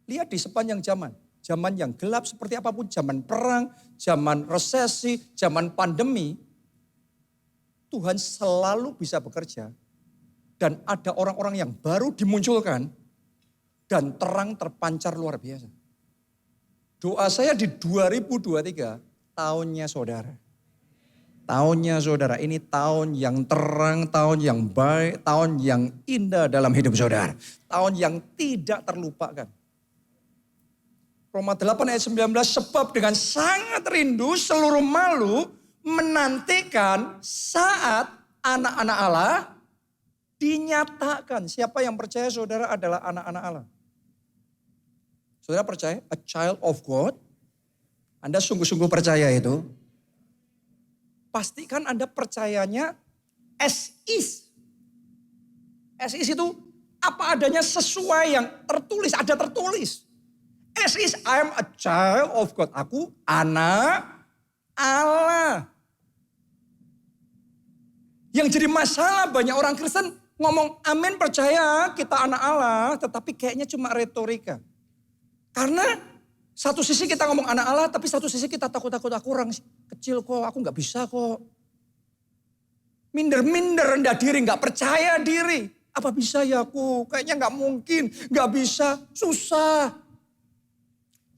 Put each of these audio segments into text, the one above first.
Lihat di sepanjang zaman. Zaman yang gelap seperti apapun, zaman perang, zaman resesi, zaman pandemi. Tuhan selalu bisa bekerja. Dan ada orang-orang yang baru dimunculkan dan terang terpancar luar biasa. Doa saya di 2023, tahunnya saudara. Tahunnya saudara, ini tahun yang terang, tahun yang baik, tahun yang indah dalam hidup saudara. Tahun yang tidak terlupakan. Roma 8 ayat 19, sebab dengan sangat rindu seluruh malu menantikan saat anak-anak Allah dinyatakan. Siapa yang percaya saudara adalah anak-anak Allah? Saudara percaya? A child of God? Anda sungguh-sungguh percaya itu? Pastikan Anda percayanya as is. As is itu apa adanya sesuai yang tertulis, ada tertulis. As is, I am a child of God. Aku anak Allah. Yang jadi masalah banyak orang Kristen ngomong amin percaya kita anak Allah. Tetapi kayaknya cuma retorika. Karena satu sisi kita ngomong anak Allah, tapi satu sisi kita takut-takut aku orang kecil kok, aku gak bisa kok. Minder-minder, rendah diri, gak percaya diri. Apa bisa ya aku? Kayaknya gak mungkin, gak bisa, susah.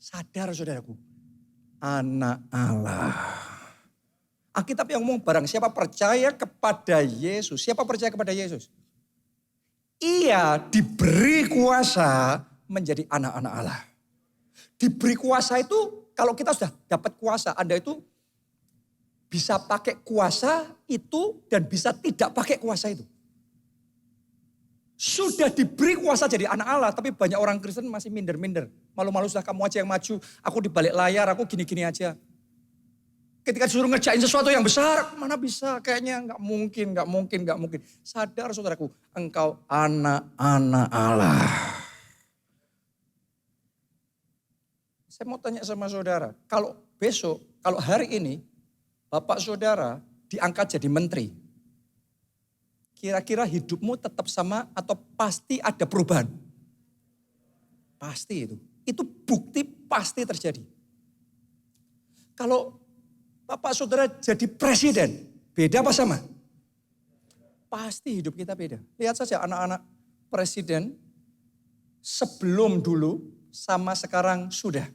Sadar saudaraku, anak Allah. Alkitab yang ngomong barang siapa percaya kepada Yesus. Siapa percaya kepada Yesus? Ia diberi kuasa menjadi anak-anak Allah. Diberi kuasa itu, kalau kita sudah dapat kuasa, Anda itu bisa pakai kuasa itu dan bisa tidak pakai kuasa itu. Sudah diberi kuasa jadi anak Allah, tapi banyak orang Kristen masih minder-minder. Malu-malu sudah kamu aja yang maju, aku di balik layar, aku gini-gini aja. Ketika disuruh ngerjain sesuatu yang besar, mana bisa, kayaknya nggak mungkin. Sadar saudaraku, engkau anak-anak Allah. Saya mau tanya sama saudara, kalau besok, kalau hari ini, bapak saudara diangkat jadi menteri. Kira-kira hidupmu tetap sama atau pasti ada perubahan? Pasti itu. Itu bukti pasti terjadi. Kalau bapak saudara jadi presiden, beda apa sama? Pasti hidup kita beda. Lihat saja anak-anak presiden sebelum dulu sama sekarang sudah.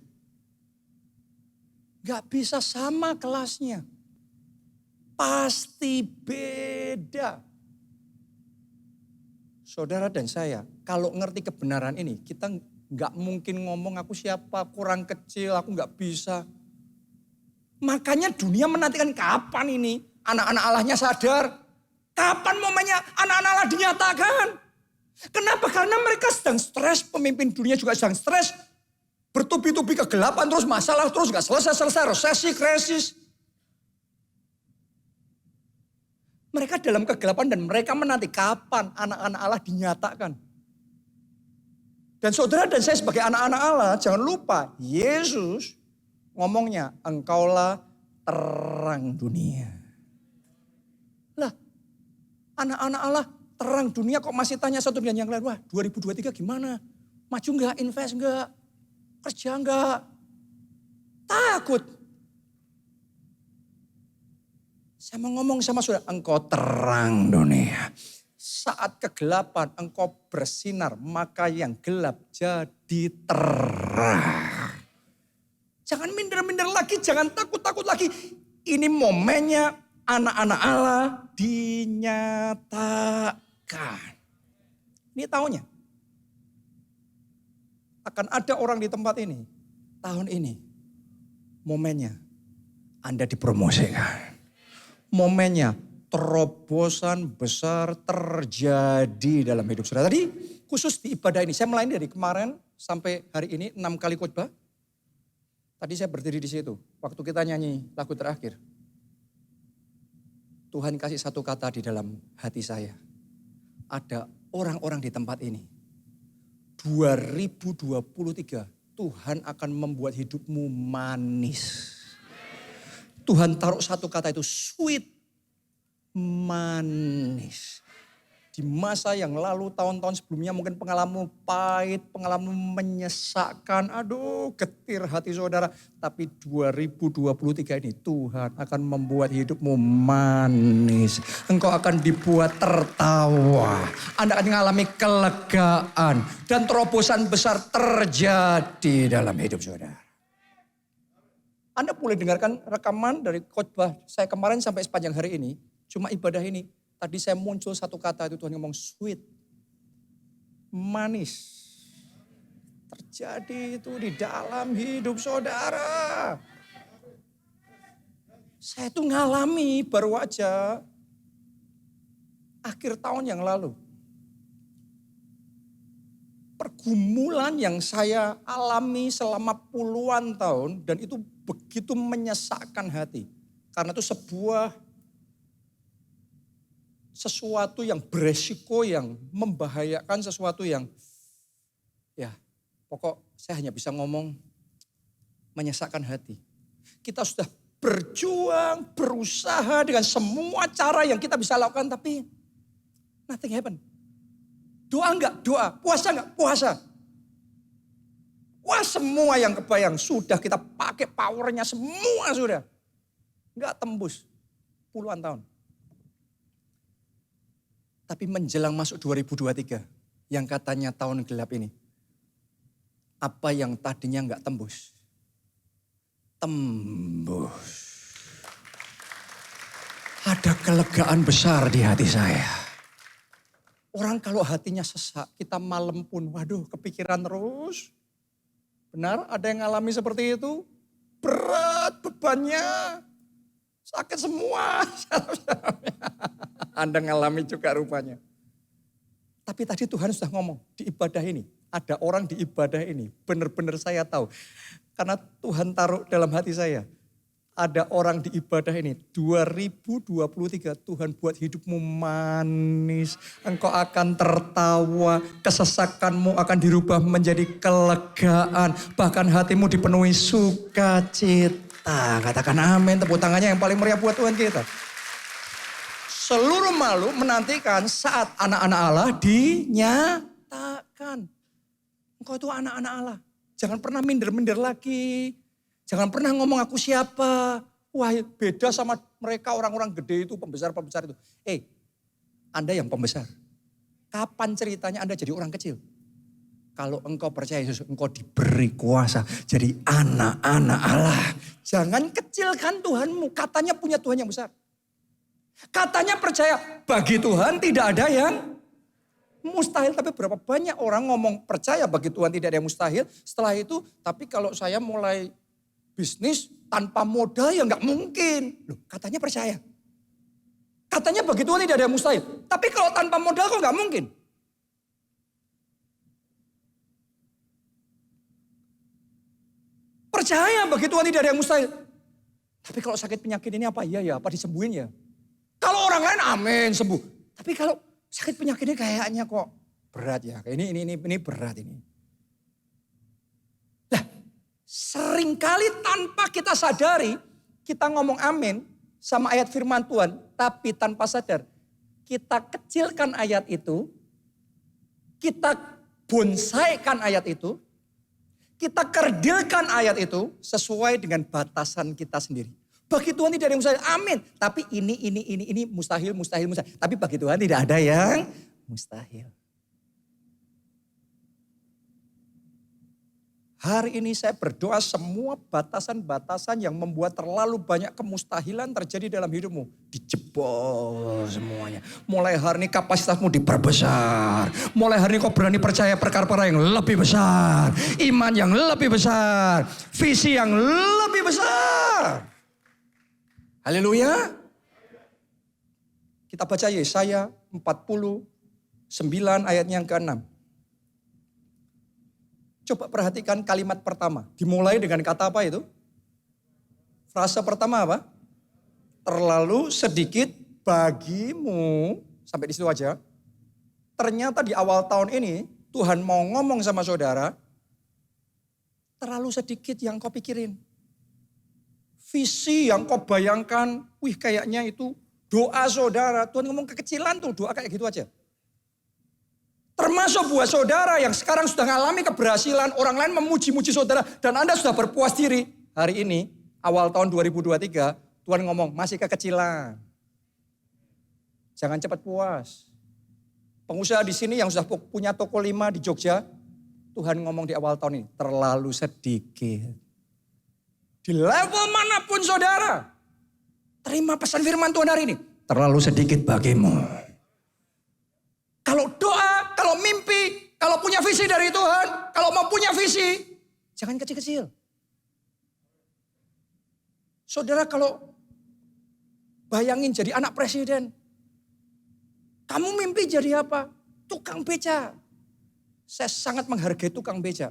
Gak bisa sama kelasnya. Pasti beda. Saudara dan saya, kalau ngerti kebenaran ini, kita gak mungkin ngomong aku siapa, kurang kecil, aku gak bisa. Makanya dunia menantikan kapan ini anak-anak Allahnya sadar. Kapan momennya anak-anak Allah dinyatakan. Kenapa? Karena mereka sedang stres, pemimpin dunia juga sedang stres. Bertubi-tubi kegelapan, terus masalah terus gak selesai-selesai, resesi, krisis. Mereka dalam kegelapan dan mereka menanti kapan anak-anak Allah dinyatakan. Dan saudara dan saya sebagai anak-anak Allah, jangan lupa Yesus ngomongnya, engkaulah terang dunia. Lah, anak-anak Allah terang dunia kok masih tanya satu dengan yang lain. Wah 2023 gimana? Maju enggak? Invest enggak? Kerja enggak? Takut. Saya mau ngomong sama saudara, engkau terang dunia. Saat kegelapan engkau bersinar, maka yang gelap jadi terang. Jangan minder-minder lagi, jangan takut-takut lagi. Ini momennya anak-anak Allah dinyatakan. Ini tahunnya. Akan ada orang di tempat ini, tahun ini, momennya Anda dipromosikan. Momennya terobosan besar terjadi dalam hidup saudara. Tadi khusus di ibadah ini, saya melayani dari kemarin sampai hari ini 6 kali khotbah. Tadi saya berdiri di situ, waktu kita nyanyi lagu terakhir. Tuhan kasih satu kata di dalam hati saya. Ada orang-orang di tempat ini. 2023 Tuhan akan membuat hidupmu manis. Tuhan taruh satu kata itu, sweet, manis. Di di masa yang lalu, tahun-tahun sebelumnya mungkin pengalaman pahit, pengalaman menyesakkan. Aduh, getir hati saudara. Tapi 2023 ini Tuhan akan membuat hidupmu manis. Engkau akan dibuat tertawa. Anda akan mengalami kelegaan. Dan terobosan besar terjadi dalam hidup saudara. Anda boleh dengarkan rekaman dari khotbah saya kemarin sampai sepanjang hari ini. Cuma ibadah ini. Tadi saya muncul satu kata itu Tuhan ngomong sweet. Manis. Terjadi itu di dalam hidup saudara. Saya itu ngalami baru aja. Akhir tahun yang lalu. Pergumulan yang saya alami selama puluhan tahun. Dan itu begitu menyesakkan hati. Karena itu sesuatu yang beresiko, yang membahayakan, sesuatu yang ya pokok saya hanya bisa ngomong menyesakkan hati. Kita sudah berjuang, berusaha dengan semua cara yang kita bisa lakukan tapi nothing happen. Doa enggak? Doa. Puasa enggak? Puasa. Wah semua yang kebayang sudah kita pakai powernya semua sudah. Enggak tembus puluhan tahun. Tapi menjelang masuk 2023 yang katanya tahun gelap ini. Apa yang tadinya enggak tembus. Tembus. Ada kelegaan besar di hati saya. Orang kalau hatinya sesak, kita malam pun waduh kepikiran terus. Benar ada yang ngalami seperti itu? Berat bebannya. Sakit semua. Anda ngalami juga rupanya. Tapi tadi Tuhan sudah ngomong di ibadah ini. Ada orang di ibadah ini. Benar-benar saya tahu. Karena Tuhan taruh dalam hati saya. Ada orang di ibadah ini. 2023 Tuhan buat hidupmu manis. Engkau akan tertawa. Kesesakanmu akan dirubah menjadi kelegaan. Bahkan hatimu dipenuhi sukacita. Katakan amin. Tepuk tangannya yang paling meriah buat Tuhan kita. Seluruh makhluk menantikan saat anak-anak Allah dinyatakan. Engkau itu anak-anak Allah. Jangan pernah minder-minder lagi. Jangan pernah ngomong aku siapa. Wah beda sama mereka orang-orang gede itu, pembesar-pembesar itu. Anda yang pembesar. Kapan ceritanya Anda jadi orang kecil? Kalau engkau percaya Yesus, engkau diberi kuasa jadi anak-anak Allah. Jangan kecilkan Tuhanmu. Katanya punya Tuhan yang besar. Katanya percaya bagi Tuhan tidak ada yang mustahil. Tapi berapa banyak orang ngomong percaya bagi Tuhan tidak ada yang mustahil. Setelah itu tapi kalau saya mulai bisnis tanpa modal ya nggak mungkin. Loh, katanya percaya. Katanya bagi Tuhan tidak ada yang mustahil. Tapi kalau tanpa modal kok nggak mungkin. Percaya bagi Tuhan tidak ada yang mustahil. Tapi kalau sakit penyakit ini apa? Iya ya, apa disembuhin ya? Kalau orang lain amin sembuh. Tapi kalau sakit penyakit ini kayaknya kok berat ya. Ini berat ini. Nah, seringkali tanpa kita sadari, kita ngomong amin sama ayat firman Tuhan. Tapi tanpa sadar, kita kecilkan ayat itu. Kita bonsaikan ayat itu. Kita kerdilkan ayat itu sesuai dengan batasan kita sendiri. Bagi Tuhan tidak ada yang mustahil. Amin. Tapi ini mustahil. Tapi bagi Tuhan tidak ada yang mustahil. Hari ini saya berdoa semua batasan-batasan yang membuat terlalu banyak kemustahilan terjadi dalam hidupmu. Dijebol semuanya. Mulai hari ini kapasitasmu diperbesar. Mulai hari ini kau berani percaya perkara-perkara yang lebih besar. Iman yang lebih besar. Visi yang lebih besar. Haleluya. Kita baca Yesaya 49 ayatnya yang ke-6. Coba perhatikan kalimat pertama. Dimulai dengan kata apa itu? Frase pertama apa? Terlalu sedikit bagimu. Sampai di situ aja. Ternyata di awal tahun ini Tuhan mau ngomong sama saudara. Terlalu sedikit yang kau pikirin. Visi yang kau bayangkan. Wih kayaknya itu doa saudara. Tuhan ngomong kekecilan tuh doa kayak gitu aja. Termasuk buat saudara yang sekarang sudah mengalami keberhasilan, orang lain memuji-muji saudara, dan Anda sudah berpuas diri. Hari ini, awal tahun 2023, Tuhan ngomong, masih kekecilan. Jangan cepat puas. Pengusaha di sini yang sudah punya toko 5 di Jogja, Tuhan ngomong di awal tahun ini, terlalu sedikit. Di level manapun saudara, terima pesan firman Tuhan hari ini, terlalu sedikit bagimu. Kalau doa, kalau mimpi, kalau punya visi dari Tuhan, kalau mau punya visi, jangan kecil-kecil. Saudara kalau bayangin jadi anak presiden, kamu mimpi jadi apa? Tukang beca. Saya sangat menghargai tukang beca.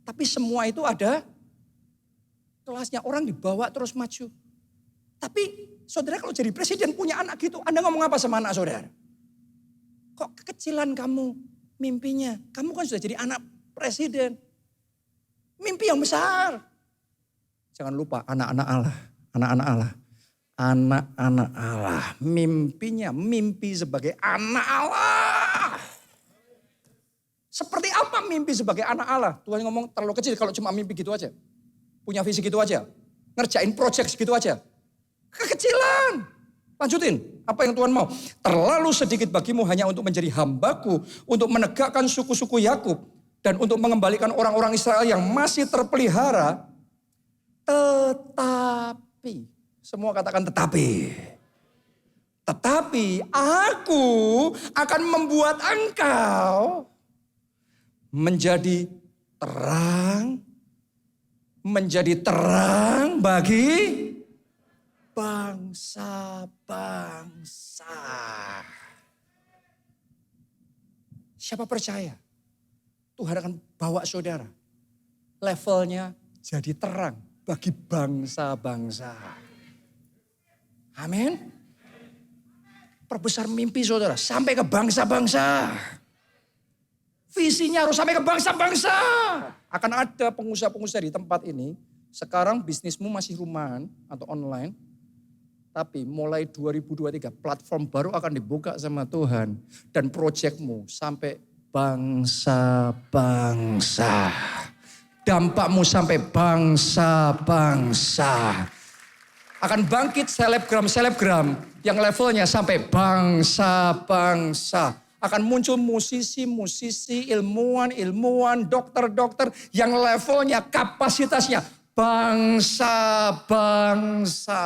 Tapi semua itu ada kelasnya, orang dibawa terus maju. Tapi saudara kalau jadi presiden punya anak gitu, Anda ngomong apa sama anak saudara? Kok kekecilan kamu mimpinya? Kamu kan sudah jadi anak presiden. Mimpi yang besar. Jangan lupa anak-anak Allah. Anak-anak Allah. Anak-anak Allah. Mimpinya mimpi sebagai anak Allah. Seperti apa mimpi sebagai anak Allah? Tuhan ngomong terlalu kecil kalau cuma mimpi gitu aja. Punya visi gitu aja. Ngerjain project gitu aja. Kekecilan. Lanjutin, apa yang Tuhan mau? Terlalu sedikit bagimu hanya untuk menjadi hambaku, untuk menegakkan suku-suku Yakub, dan untuk mengembalikan orang-orang Israel yang masih terpelihara. Tetapi, semua katakan tetapi. Tetapi aku akan membuat engkau menjadi terang bagi bangsa-bangsa. Siapa percaya? Tuhan akan bawa saudara. Levelnya jadi terang bagi bangsa-bangsa. Amin. Perbesar mimpi saudara sampai ke bangsa-bangsa. Visinya harus sampai ke bangsa-bangsa. Akan ada pengusaha-pengusaha di tempat ini. Sekarang bisnismu masih rumahan atau online. Tapi mulai 2023 platform baru akan dibuka sama Tuhan. Dan proyekmu sampai bangsa-bangsa. Dampakmu sampai bangsa-bangsa. Akan bangkit selebgram-selebgram yang levelnya sampai bangsa-bangsa. Akan muncul musisi-musisi, ilmuwan-ilmuwan, dokter-dokter yang levelnya, kapasitasnya bangsa-bangsa.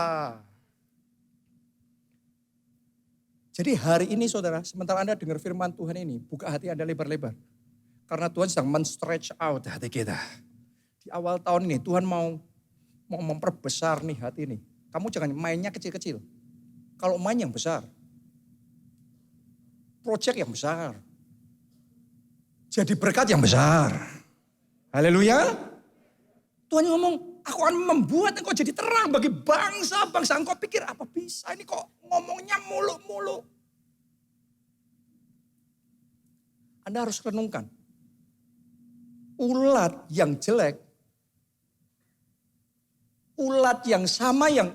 Jadi hari ini saudara, sementara Anda dengar firman Tuhan ini, buka hati Anda lebar-lebar. Karena Tuhan sedang men-stretch out hati kita. Di awal tahun ini Tuhan mau memperbesar nih hati ini. Kamu jangan mainnya kecil-kecil. Kalau main yang besar. Project yang besar. Jadi berkat yang besar. Haleluya. Tuhan ngomong, aku akan membuat engkau jadi terang bagi bangsa-bangsa. Engkau pikir apa bisa ini kok ngomongnya mulu-mulu. Anda harus renungkan. Ulat yang jelek. Ulat yang sama yang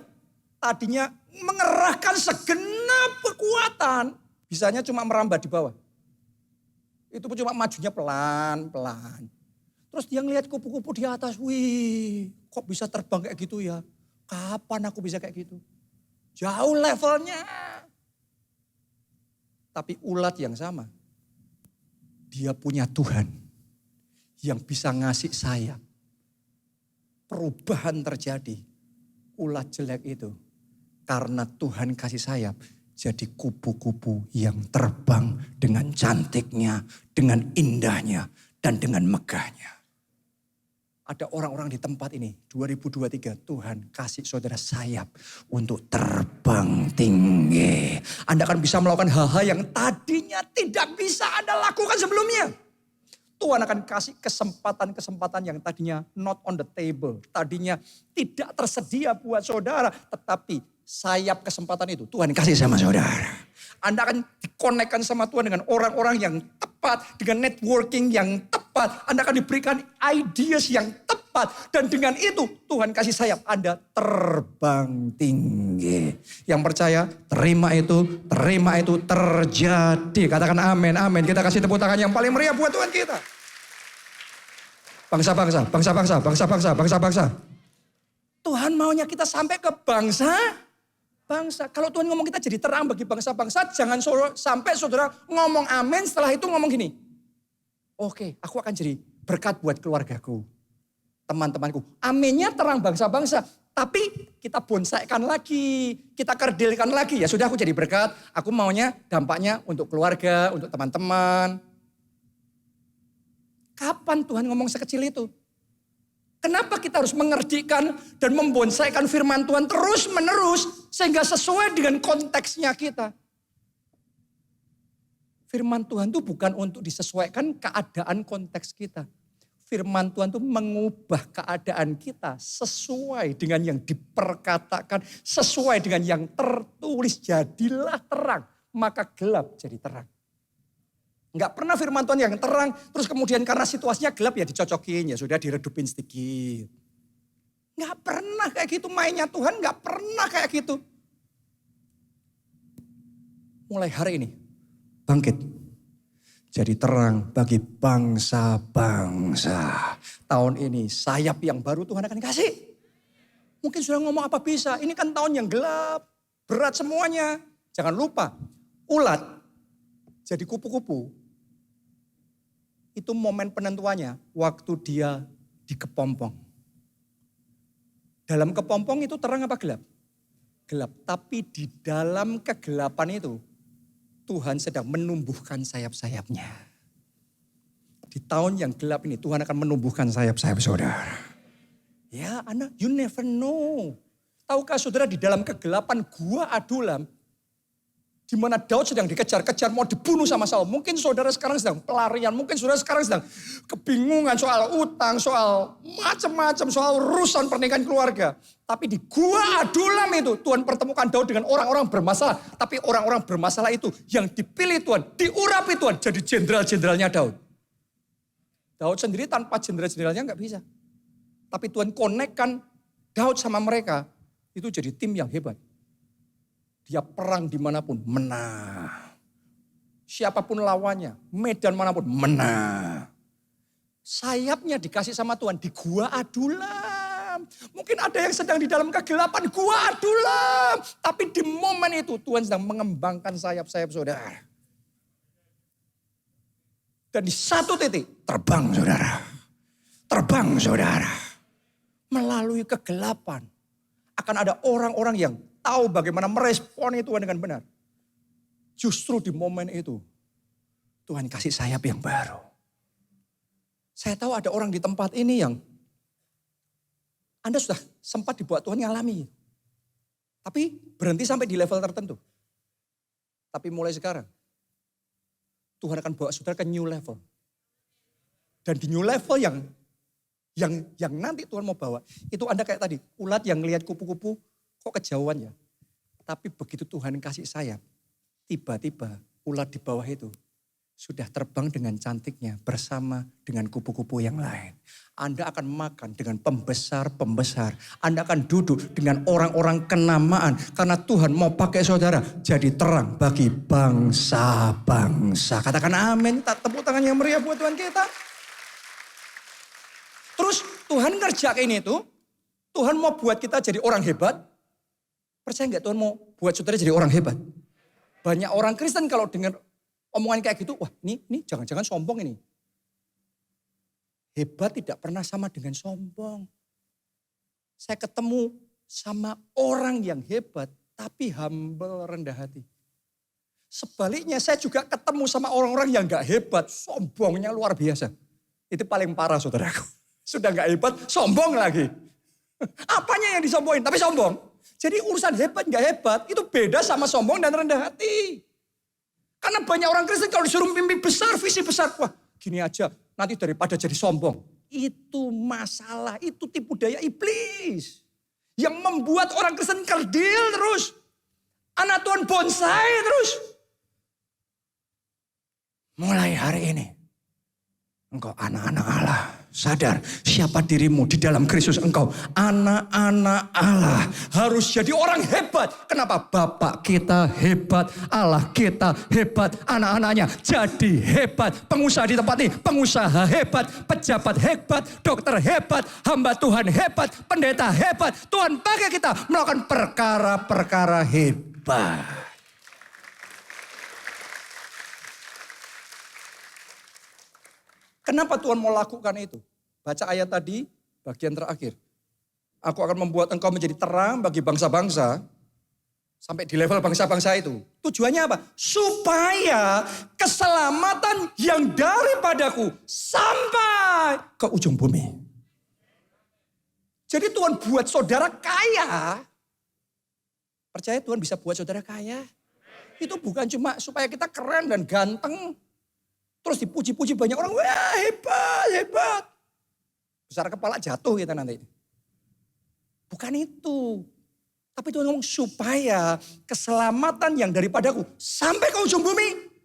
tadinya mengerahkan segenap kekuatan. Bisanya cuma merambat di bawah. Itu pun cuma majunya pelan-pelan. Terus dia ngelihat kupu-kupu di atas. Wih, kok bisa terbang kayak gitu ya? Kapan aku bisa kayak gitu? Jauh levelnya. Tapi ulat yang sama. Dia punya Tuhan yang bisa ngasih sayap. Perubahan terjadi. Ulat jelek itu. Karena Tuhan kasih sayap. Jadi kupu-kupu yang terbang dengan cantiknya, dengan indahnya, dan dengan megahnya. Ada orang-orang di tempat ini, 2023 Tuhan kasih saudara sayap untuk terbang tinggi. Anda akan bisa melakukan hal-hal yang tadinya tidak bisa Anda lakukan sebelumnya. Tuhan akan kasih kesempatan-kesempatan yang tadinya not on the table. Tadinya tidak tersedia buat saudara. Tetapi sayap kesempatan itu Tuhan kasih sama saudara. Anda akan dikonekkan sama Tuhan dengan orang-orang yang tepat. Dengan networking yang tepat. Anda akan diberikan ideas yang tepat. cepat. Dan dengan itu Tuhan kasih sayap, Anda terbang tinggi. Yang percaya, terima itu terjadi. Katakan amin, amin. Kita kasih tepuk tangan yang paling meriah buat Tuhan kita. Bangsa-bangsa. Tuhan maunya kita sampai ke bangsa. Kalau Tuhan ngomong kita jadi terang bagi bangsa-bangsa, jangan sampai saudara ngomong amin, setelah itu ngomong gini. Oke, aku akan jadi berkat buat keluargaku, teman-temanku. Aminnya terang bangsa-bangsa, tapi kita bonsaikan lagi, kita kerdilkan lagi. Ya sudah, aku jadi berkat, aku maunya dampaknya untuk keluarga, untuk teman-teman. Kapan Tuhan ngomong sekecil itu? Kenapa kita harus mengerdikan dan membonsaikan firman Tuhan terus menerus sehingga sesuai dengan konteksnya kita? Firman Tuhan itu bukan untuk disesuaikan keadaan konteks kita. Firman Tuhan itu mengubah keadaan kita sesuai dengan yang diperkatakan, sesuai dengan yang tertulis. Jadilah terang, maka gelap jadi terang. Enggak pernah firman Tuhan yang terang, terus kemudian karena situasinya gelap ya dicocokin, ya sudah diredupin sedikit. Enggak pernah kayak gitu mainnya Tuhan, enggak pernah kayak gitu. Mulai hari ini, bangkit. Jadi terang bagi bangsa-bangsa. Tahun ini sayap yang baru Tuhan akan kasih. Mungkin sudah ngomong apa bisa, ini kan tahun yang gelap, berat semuanya. Jangan lupa, ulat jadi kupu-kupu. Itu momen penentuannya waktu dia di kepompong. Dalam kepompong itu terang apa gelap? Gelap. Tapi di dalam kegelapan itu Tuhan sedang menumbuhkan sayap-sayapnya. Di tahun yang gelap ini Tuhan akan menumbuhkan sayap-sayap saudara. Ya anak, you never know. Tahukah saudara di dalam kegelapan gua Adulam, di mana Daud sedang dikejar-kejar, mau dibunuh sama Saul. Mungkin saudara sekarang sedang pelarian, mungkin saudara sekarang sedang kebingungan soal utang, soal macam-macam, soal urusan pernikahan keluarga. Tapi di Gua Adulam itu Tuhan pertemukan Daud dengan orang-orang bermasalah. Tapi orang-orang bermasalah itu yang dipilih Tuhan, diurapi Tuhan jadi jenderal-jenderalnya Daud. Daud sendiri tanpa jenderal-jenderalnya nggak bisa. Tapi Tuhan konekkan Daud sama mereka, itu jadi tim yang hebat. Dia perang dimanapun, menang. Siapapun lawannya, medan manapun, menang. Sayapnya dikasih sama Tuhan di Gua Adulam. Mungkin ada yang sedang di dalam kegelapan, Gua Adulam. Tapi di momen itu Tuhan sedang mengembangkan sayap-sayap saudara. Dan di satu titik, terbang saudara. Terbang saudara. Melalui kegelapan. Akan ada orang-orang yang tahu bagaimana meresponi Tuhan dengan benar. Justru di momen itu, Tuhan kasih sayap yang baru. Saya tahu ada orang di tempat ini yang Anda sudah sempat dibuat Tuhan ngalami. Tapi berhenti sampai di level tertentu. Tapi mulai sekarang, Tuhan akan bawa saudara ke new level. Dan di new level yang nanti Tuhan mau bawa, itu Anda kayak tadi, ulat yang ngelihat kupu-kupu, kok kejauhan ya. Tapi begitu Tuhan kasih sayap, tiba-tiba ulat di bawah itu sudah terbang dengan cantiknya bersama dengan kupu-kupu yang lain. Anda akan makan dengan pembesar-pembesar. Anda akan duduk dengan orang-orang kenamaan. Karena Tuhan mau pakai saudara jadi terang bagi bangsa-bangsa. Katakan amin, tepuk tangan yang meriah buat Tuhan kita. Terus Tuhan ngerjain itu, Tuhan mau buat kita jadi orang hebat. Percaya nggak Tuhan mau buat saudara jadi orang hebat? Banyak orang Kristen kalau dengar omongan kayak gitu, wah ini jangan-jangan sombong ini. Hebat tidak pernah sama dengan sombong. Saya ketemu sama orang yang hebat, tapi humble, rendah hati. Sebaliknya saya juga ketemu sama orang-orang yang gak hebat, sombongnya luar biasa. Itu paling parah saudaraku. Sudah gak hebat, sombong lagi. Apanya yang disombongin, tapi sombong. Jadi urusan hebat gak hebat, itu beda sama sombong dan rendah hati. Karena banyak orang Kristen kalau disuruh mimpi besar, visi besar. Wah gini aja, nanti daripada jadi sombong. Itu masalah, itu tipu daya iblis. Yang membuat orang Kristen kerdil terus. Anak Tuhan bonsai terus. Mulai hari ini, engkau anak-anak Allah Sadar siapa dirimu di dalam Kristus engkau. Anak-anak Allah harus jadi orang hebat. Kenapa? Bapak kita hebat, Allah kita hebat, anak-anaknya jadi hebat. Pengusaha di tempat ini, pengusaha hebat, pejabat hebat, dokter hebat, hamba Tuhan hebat, pendeta hebat. Tuhan pakai kita melakukan perkara-perkara hebat. Kenapa Tuhan mau lakukan itu? Baca ayat tadi, bagian terakhir. Aku akan membuat engkau menjadi terang bagi bangsa-bangsa. Sampai di level bangsa-bangsa itu. Tujuannya apa? Supaya keselamatan yang daripadaku sampai ke ujung bumi. Jadi Tuhan buat saudara kaya. Percaya Tuhan bisa buat saudara kaya? Itu bukan cuma supaya kita keren dan ganteng. Terus dipuji-puji banyak orang, wah hebat, hebat. Besar kepala jatuh kita nanti. Bukan itu. Tapi Tuhan ngomong supaya keselamatan yang daripadaku sampai ke ujung bumi.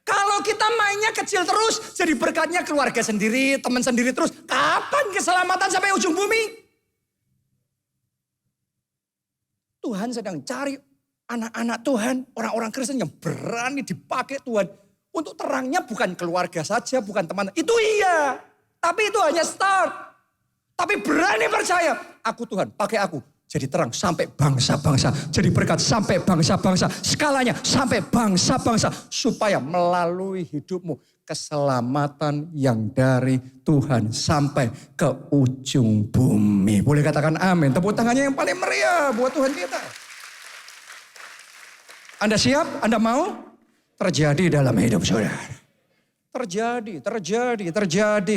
Kalau kita mainnya kecil terus, jadi berkatnya keluarga sendiri, teman sendiri terus. Kapan keselamatan sampai ujung bumi? Tuhan sedang cari anak-anak Tuhan, orang-orang Kristen yang berani dipakai Tuhan. Untuk terangnya bukan keluarga saja, bukan teman. Itu iya. Tapi itu hanya start. Tapi berani percaya. Aku Tuhan, pakai aku. Jadi terang sampai bangsa-bangsa. Jadi berkat sampai bangsa-bangsa. Skalanya sampai bangsa-bangsa. Supaya melalui hidupmu keselamatan yang dari Tuhan sampai ke ujung bumi. Boleh katakan amin. Tepuk tangannya yang paling meriah buat Tuhan kita. Anda siap? Anda mau? Terjadi dalam hidup saudara. Terjadi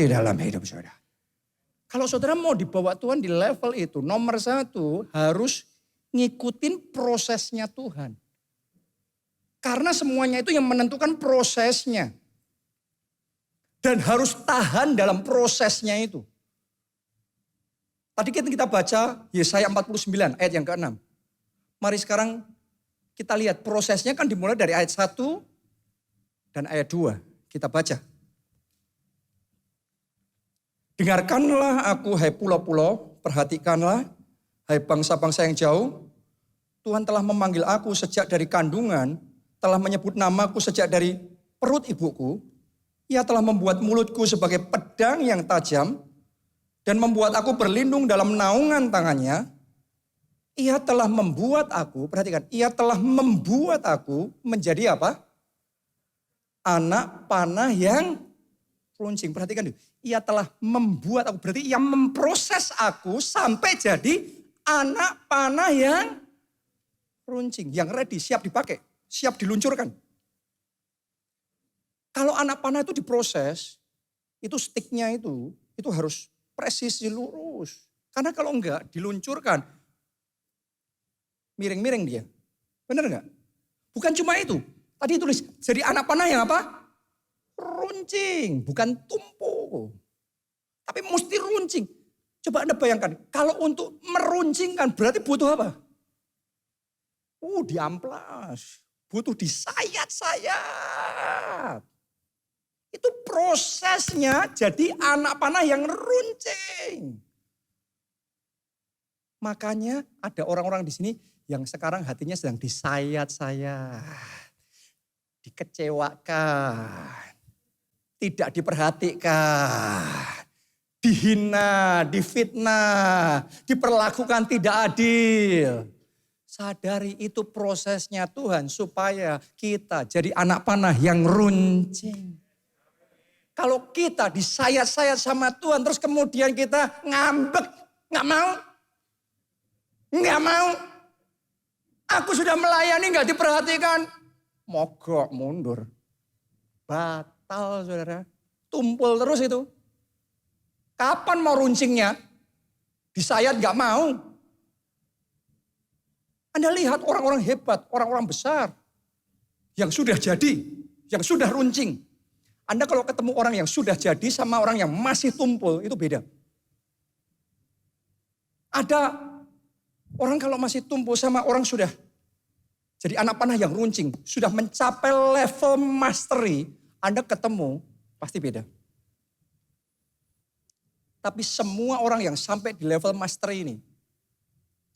dalam hidup saudara. Kalau saudara mau dibawa Tuhan di level itu, nomor satu harus ngikutin prosesnya Tuhan. Karena semuanya itu yang menentukan prosesnya. Dan harus tahan dalam prosesnya itu. Tadi kita baca Yesaya 49 ayat yang ke-6. Mari sekarang kita lihat prosesnya kan dimulai dari ayat 1 dan ayat 2. Kita baca. Dengarkanlah aku hai pulau-pulau, perhatikanlah hai bangsa-bangsa yang jauh. Tuhan telah memanggil aku sejak dari kandungan, telah menyebut namaku sejak dari perut ibuku. Ia telah membuat mulutku sebagai pedang yang tajam dan membuat aku berlindung dalam naungan tangannya. Ia telah membuat aku, perhatikan, ia telah membuat aku menjadi apa? Anak panah yang runcing. Perhatikan dulu. Ia telah membuat aku, berarti ia memproses aku sampai jadi anak panah yang runcing. Yang ready, siap dipakai, siap diluncurkan. Kalau anak panah itu diproses, itu sticknya itu harus presisi lurus. Karena kalau enggak diluncurkan, miring-miring dia. Benar enggak? Bukan cuma itu. Tadi tulis, jadi anak panah yang apa? Runcing, bukan tumpul. Tapi mesti runcing. Coba Anda bayangkan, kalau untuk meruncingkan berarti butuh apa? Diamplas. Butuh disayat-sayat. Itu prosesnya jadi anak panah yang runcing. Makanya ada orang-orang di sini yang sekarang hatinya sedang disayat-sayat. Dikecewakan, tidak diperhatikan, dihina, difitnah, diperlakukan tidak adil. Sadari itu prosesnya Tuhan supaya kita jadi anak panah yang runcing. Kalau kita disayat-sayat sama Tuhan terus kemudian kita ngambek, nggak mau. Aku sudah melayani nggak diperhatikan. Mogok mundur. Batal saudara. Tumpul terus itu. Kapan mau runcingnya? Disayat gak mau. Anda lihat orang-orang hebat, orang-orang besar. Yang sudah jadi, yang sudah runcing. Anda kalau ketemu orang yang sudah jadi sama orang yang masih tumpul, itu beda. Ada orang kalau masih tumpul sama orang sudah jadi anak panah yang runcing, sudah mencapai level mastery, Anda ketemu pasti beda. Tapi semua orang yang sampai di level master ini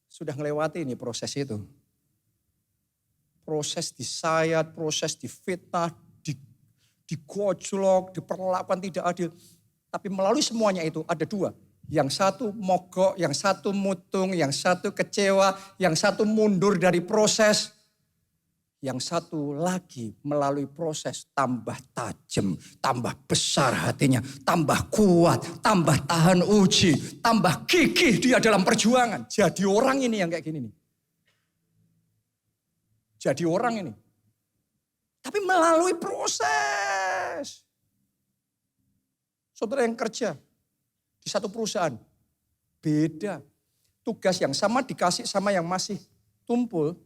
sudah melewati ini proses itu. Proses disayat, proses difitnah, digojlok, diperlakukan tidak adil. Tapi melalui semuanya itu ada dua. Yang satu mogok, yang satu mutung, yang satu kecewa, yang satu mundur dari proses. Yang satu lagi melalui proses tambah tajam, tambah besar hatinya, tambah kuat, tambah tahan uji, tambah gigih dia dalam perjuangan. Jadi orang ini yang kayak gini nih. Jadi orang ini. Tapi melalui proses. Saudara yang kerja di satu perusahaan, beda. Tugas yang sama dikasih sama yang masih tumpul.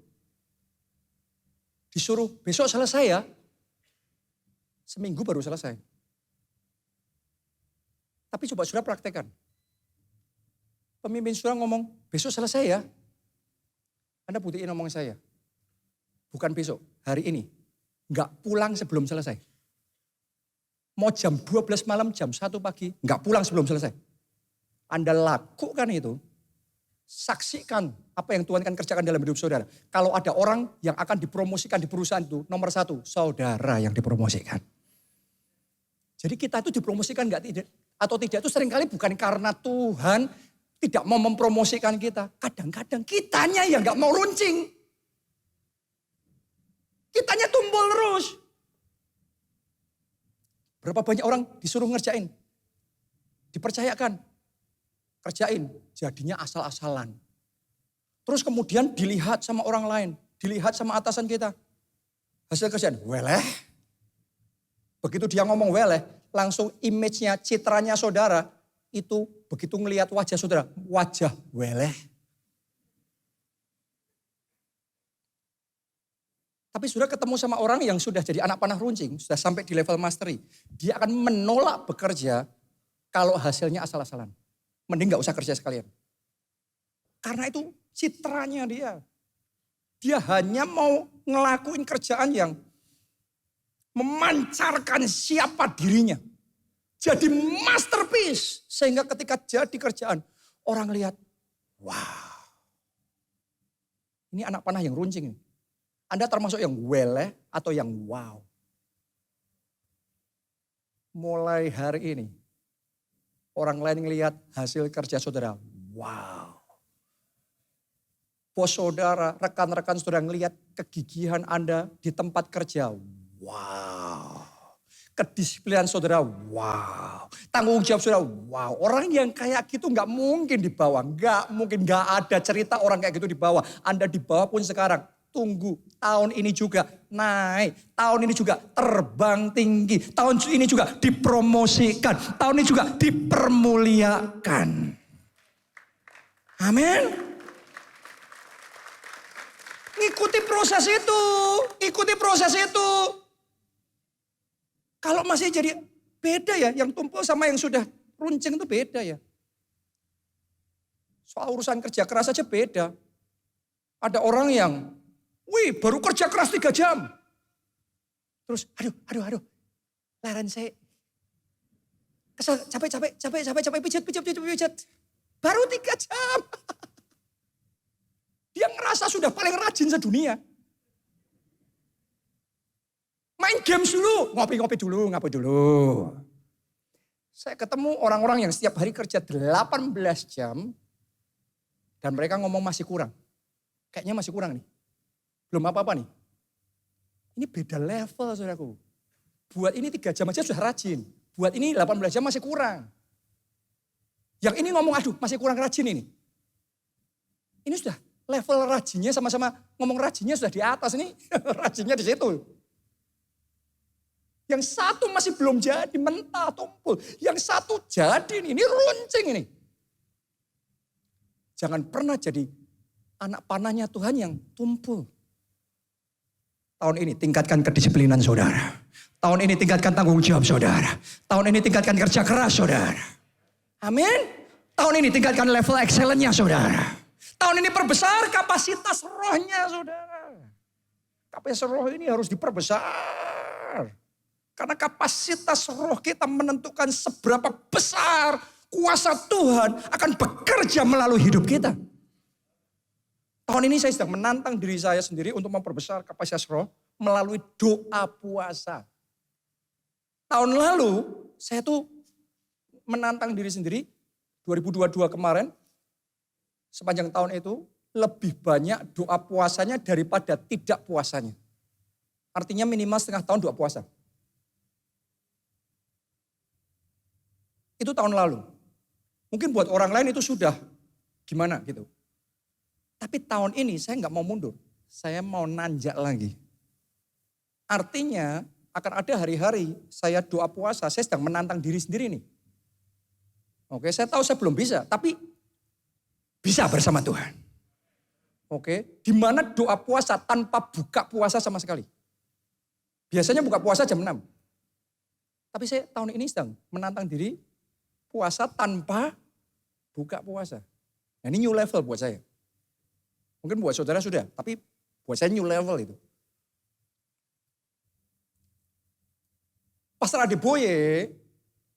Disuruh besok selesai ya. Seminggu baru selesai. Tapi coba saudara praktekkan. Pemimpin saudara ngomong, besok selesai ya. Anda buktiin ngomong saya. Bukan besok, hari ini. Enggak pulang sebelum selesai. Mau jam 12 malam, jam 1 pagi, enggak pulang sebelum selesai. Anda lakukan itu, saksikan apa yang Tuhan akan kerjakan dalam hidup saudara. Kalau ada orang yang akan dipromosikan di perusahaan itu, nomor 1, saudara yang dipromosikan. Jadi kita itu dipromosikan enggak atau tidak itu seringkali bukan karena Tuhan tidak mau mempromosikan kita. Kadang-kadang kitanya yang enggak mau runcing. Kitanya tumpul terus. Berapa banyak orang disuruh ngerjain. Dipercayakan. Kerjain. Jadinya asal-asalan. Terus kemudian dilihat sama orang lain. Dilihat sama atasan kita. Hasil kerjaan. Weleh. Begitu dia ngomong weleh. Langsung image-nya, citranya saudara. Itu begitu ngelihat wajah saudara. Wajah weleh. Tapi sudah ketemu sama orang yang sudah jadi anak panah runcing, sudah sampai di level mastery. Dia akan menolak bekerja kalau hasilnya asal-asalan. Mending gak usah kerja sekalian. Karena itu citranya dia. Dia hanya mau ngelakuin kerjaan yang memancarkan siapa dirinya. Jadi masterpiece. Sehingga ketika jadi kerjaan, orang lihat, wow. Ini anak panah yang runcing. Anda termasuk yang weleh atau yang wow. Mulai hari ini, orang lain ngelihat hasil kerja saudara, wow. Bos saudara, rekan-rekan saudara ngelihat kegigihan Anda di tempat kerja, wow. Kedisiplinan saudara, wow. Tanggung jawab saudara, wow. Orang yang kayak gitu gak mungkin di bawah, gak mungkin, gak ada cerita orang kayak gitu di bawah. Anda di bawah pun sekarang. Tunggu, tahun ini juga naik, tahun ini juga terbang tinggi, tahun ini juga dipromosikan, tahun ini juga dipermuliakan. Amin. Ikuti proses itu, ikuti proses itu. Kalau masih jadi beda ya, yang tumpul sama yang sudah runcing itu beda ya. Soal urusan kerja keras aja beda. Ada orang yang baru kerja keras 3 jam. Terus, aduh. Leren saya. Kesel, capek, pijat. Baru 3 jam. Dia ngerasa sudah paling rajin sedunia. Main games dulu, ngopi dulu. Saya ketemu orang-orang yang setiap hari kerja 18 jam. Dan mereka ngomong masih kurang. Kayaknya masih kurang nih. Belum apa-apa nih. Ini beda level saudaraku. Buat ini 3 jam aja sudah rajin. Buat ini 18 jam masih kurang. Yang ini ngomong aduh masih kurang rajin ini. Ini sudah level rajinnya sama-sama ngomong rajinnya sudah di atas ini. Rajinnya di situ. Yang satu masih belum jadi mentah tumpul. Yang satu jadi ini runcing ini. Jangan pernah jadi anak panahnya Tuhan yang tumpul. Tahun ini tingkatkan kedisiplinan saudara. Tahun ini tingkatkan tanggung jawab saudara. Tahun ini tingkatkan kerja keras saudara. Amin. Tahun ini tingkatkan level excellence-nya saudara. Tahun ini perbesar kapasitas rohnya saudara. Kapasitas roh ini harus diperbesar. Karena kapasitas roh kita menentukan seberapa besar Kuasa Tuhan akan bekerja melalui hidup kita. Tahun ini saya sedang menantang diri saya sendiri untuk memperbesar kapasitas roh melalui doa puasa. Tahun lalu saya tuh menantang diri sendiri, 2022 kemarin, sepanjang tahun itu lebih banyak doa puasanya daripada tidak puasanya. Artinya minimal setengah tahun doa puasa. Itu tahun lalu. Mungkin buat orang lain itu sudah gimana gitu. Tapi tahun ini saya nggak mau mundur. Saya mau nanjak lagi. Artinya akan ada hari-hari saya doa puasa. Saya sedang menantang diri sendiri nih. Oke, saya tahu saya belum bisa. Tapi bisa bersama Tuhan. Oke, di mana doa puasa tanpa buka puasa sama sekali. Biasanya buka puasa jam 6. Tapi saya tahun ini sedang menantang diri puasa tanpa buka puasa. Nah, ini new level buat saya. Mungkin buat saudara sudah, tapi buat saya new level itu. Pastor Adeboye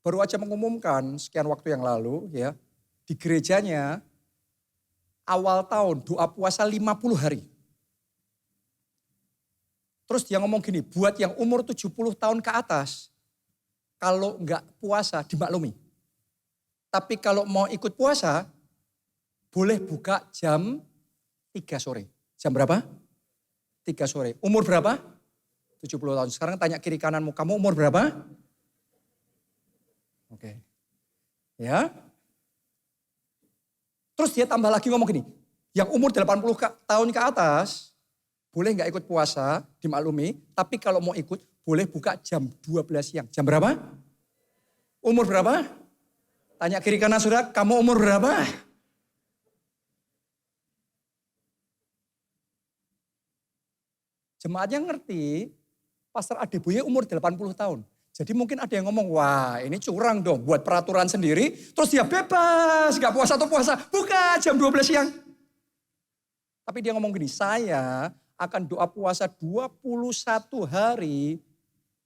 baru aja mengumumkan sekian waktu yang lalu ya, di gerejanya awal tahun doa puasa 50 hari. Terus dia ngomong gini, buat yang umur 70 tahun ke atas, kalau enggak puasa dimaklumi. Tapi kalau mau ikut puasa, boleh buka jam 3 sore. Jam berapa? 3 sore. Umur berapa? 70 tahun. Sekarang tanya kiri kananmu, kamu umur berapa? Oke. Ya. Terus dia tambah lagi ngomong gini, yang umur 80 tahun ke atas, boleh nggak ikut puasa, dimaklumi. Tapi kalau mau ikut, boleh buka jam 12 siang. Jam berapa? Umur berapa? Tanya kiri kanan saudara, kamu umur berapa? Jemaatnya ngerti, Pastor Adeboye umur 80 tahun. Jadi mungkin ada yang ngomong, wah ini curang dong, buat peraturan sendiri. Terus dia bebas, gak puasa atau puasa. Buka jam 12 siang. Tapi dia ngomong gini, saya akan doa puasa 21 hari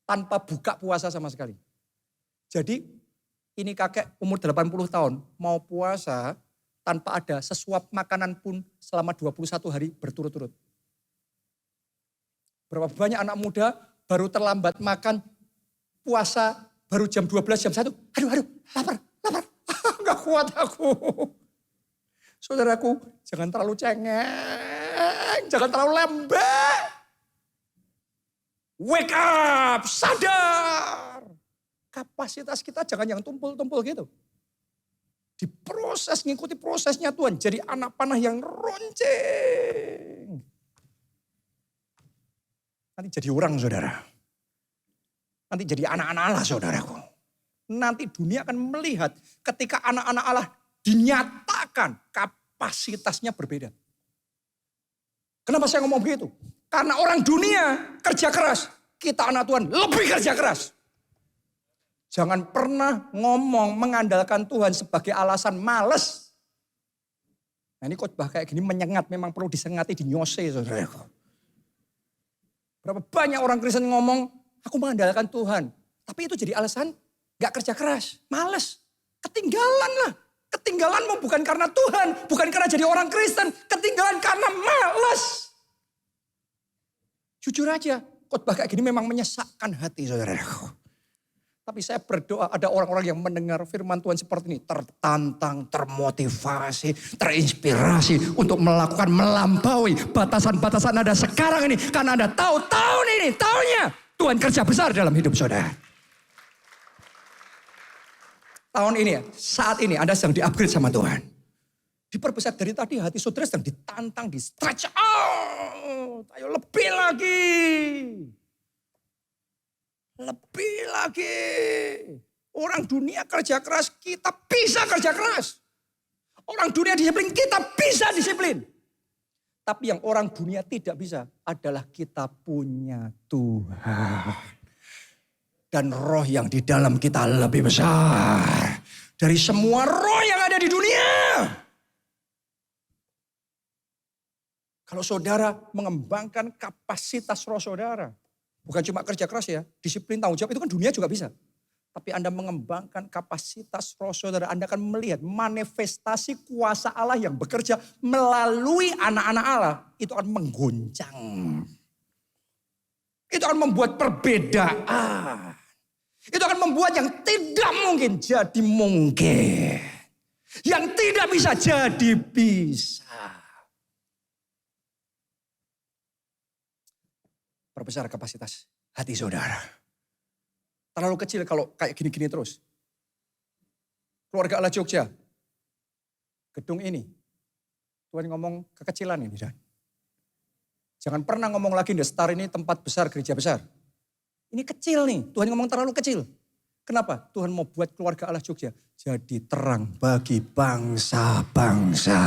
tanpa buka puasa sama sekali. Jadi ini kakek umur 80 tahun mau puasa tanpa ada sesuap makanan pun selama 21 hari berturut-turut. Berapa banyak anak muda baru terlambat makan puasa baru jam 12, jam 1. Aduh, lapar. Enggak kuat aku. Saudaraku, jangan terlalu cengeng, jangan terlalu lembek. Wake up, sadar. Kapasitas kita jangan yang tumpul-tumpul gitu. Diproses, ngikuti prosesnya Tuhan. Jadi anak panah yang ronceng. Nanti jadi orang saudara. Nanti jadi anak-anak Allah saudaraku. Nanti dunia akan melihat ketika anak-anak Allah dinyatakan kapasitasnya berbeda. Kenapa saya ngomong begitu? Karena orang dunia kerja keras. Kita anak Tuhan lebih kerja keras. Jangan pernah ngomong mengandalkan Tuhan sebagai alasan males. Nah ini khotbah kayak gini menyengat, memang perlu disengati, dinyose saudaraku. Berapa banyak orang Kristen ngomong, aku mengandalkan Tuhan. Tapi itu jadi alasan gak kerja keras, males. Ketinggalan lah. Ketinggalanmu bukan karena Tuhan, bukan karena jadi orang Kristen. Ketinggalan karena males. Jujur aja, khotbah kayak gini memang menyesakkan hati saudaraku. Tapi saya berdoa ada orang-orang yang mendengar firman Tuhan seperti ini. Tertantang, termotivasi, terinspirasi untuk melakukan melampaui batasan-batasan Anda sekarang ini. Karena Anda tahu tahun ini, tahunnya Tuhan kerja besar dalam hidup saudara. Tahun ini ya, saat ini Anda sedang di-upgrade sama Tuhan. Diperbesar dari tadi hati saudara sedang ditantang, di-stretch out. Ayo lebih lagi. Lebih lagi. Orang dunia kerja keras, kita bisa kerja keras. Orang dunia disiplin, kita bisa disiplin. Tapi yang orang dunia tidak bisa adalah kita punya Tuhan. Dan roh yang di dalam kita lebih besar dari semua roh yang ada di dunia. Kalau saudara mengembangkan kapasitas roh saudara. Bukan cuma kerja keras ya, disiplin tanggung jawab itu kan dunia juga bisa. Tapi Anda mengembangkan kapasitas roh saudara, Anda akan melihat manifestasi kuasa Allah yang bekerja melalui anak-anak Allah. Itu akan mengguncang. Itu akan membuat perbedaan. Itu akan membuat yang tidak mungkin jadi mungkin. Yang tidak bisa jadi bisa. Perbesar kapasitas hati saudara. Terlalu kecil kalau kayak gini-gini terus. Keluarga Allah Jogja. Gedung ini. Tuhan ngomong kekecilan ini. Dan jangan pernah ngomong lagi The Star ini tempat besar, gereja besar. Ini kecil nih. Tuhan ngomong terlalu kecil. Kenapa? Tuhan mau buat keluarga Allah Jogja jadi terang bagi bangsa-bangsa.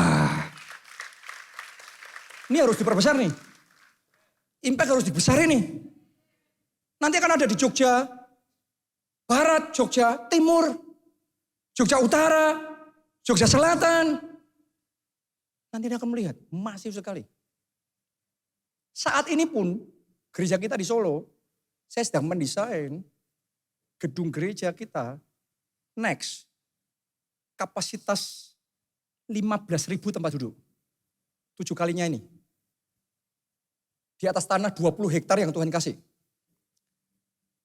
Ini harus diperbesar nih. Impact harus dibesarin nih. Nanti akan ada di Jogja Barat, Jogja Timur, Jogja Utara, Jogja Selatan. Nanti Anda akan melihat masif sekali. Saat ini pun gereja kita di Solo, saya sedang mendesain gedung gereja kita next. Kapasitas 15.000 tempat duduk. 7 kalinya ini. Di atas tanah 20 hektar yang Tuhan kasih.